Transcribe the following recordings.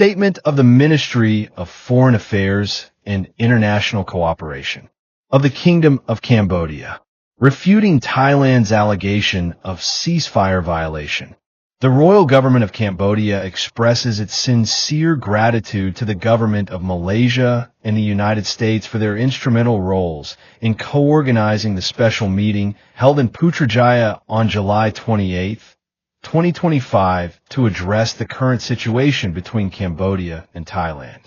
Statement of the Ministry of Foreign Affairs and International Cooperation of the Kingdom of Cambodia, refuting Thailand's allegation of ceasefire violation. The Royal Government of Cambodia expresses its sincere gratitude to the Government of Malaysia and the United States for their instrumental roles in co-organizing the special meeting held in Putrajaya on July 28, 2025, to address the current situation between Cambodia and Thailand.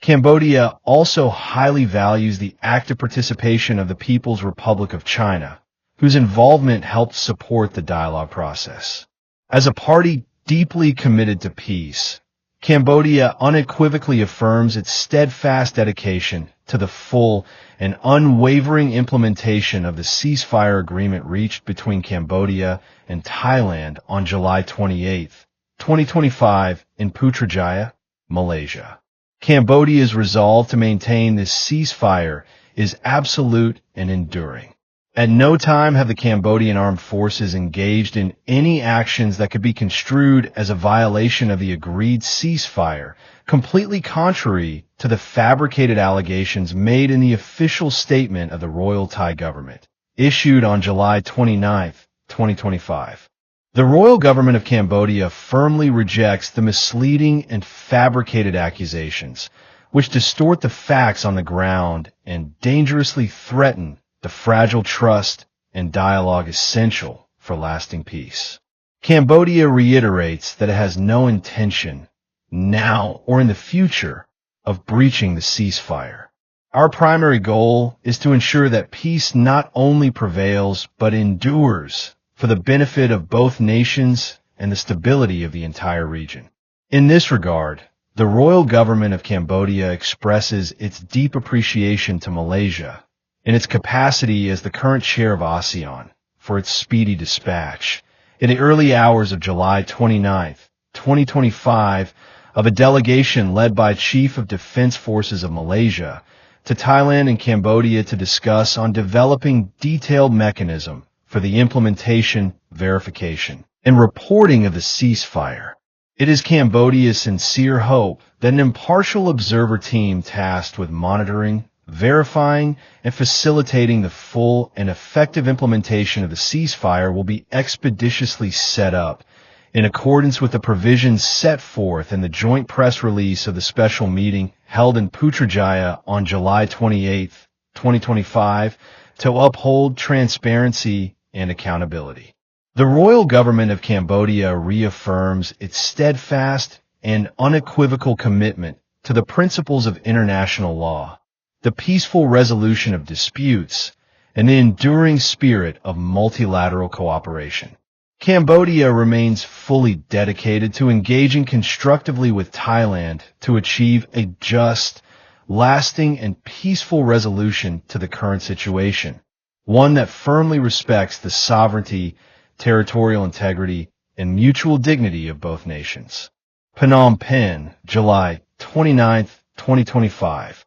Cambodia also highly values the active participation of the People's Republic of China, whose involvement helped support the dialogue process. As a party deeply committed to peace, Cambodia unequivocally affirms its steadfast dedication to the full and unwavering implementation of the ceasefire agreement reached between Cambodia and Thailand on July 28, 2025 in Putrajaya, Malaysia. Cambodia's resolve to maintain this ceasefire is absolute and enduring. At no time have the Cambodian armed forces engaged in any actions that could be construed as a violation of the agreed ceasefire, completely contrary to the fabricated allegations made in the official statement of the Royal Thai government, issued on July 29, 2025. The Royal Government of Cambodia firmly rejects the misleading and fabricated accusations, which distort the facts on the ground and dangerously threaten the fragile trust and dialogue essential for lasting peace. Cambodia reiterates that it has no intention, now or in the future, of breaching the ceasefire. Our primary goal is to ensure that peace not only prevails but endures for the benefit of both nations and the stability of the entire region. In this regard, the Royal Government of Cambodia expresses its deep appreciation to Malaysia in its capacity as the current chair of ASEAN for its speedy dispatch in the early hours of July 29, 2025, of a delegation led by Chief of Defense Forces of Malaysia to Thailand and Cambodia to discuss on developing detailed mechanism for the implementation, verification, and reporting of the ceasefire. It is Cambodia's sincere hope that an impartial observer team tasked with monitoring, verifying, and facilitating the full and effective implementation of the ceasefire will be expeditiously set up in accordance with the provisions set forth in the joint press release of the special meeting held in Putrajaya on July 28, 2025, to uphold transparency and accountability. The Royal Government of Cambodia reaffirms its steadfast and unequivocal commitment to the principles of international law, the peaceful resolution of disputes, and the enduring spirit of multilateral cooperation. Cambodia remains fully dedicated to engaging constructively with Thailand to achieve a just, lasting, and peaceful resolution to the current situation, one that firmly respects the sovereignty, territorial integrity, and mutual dignity of both nations. Phnom Penh, July 29, 2025.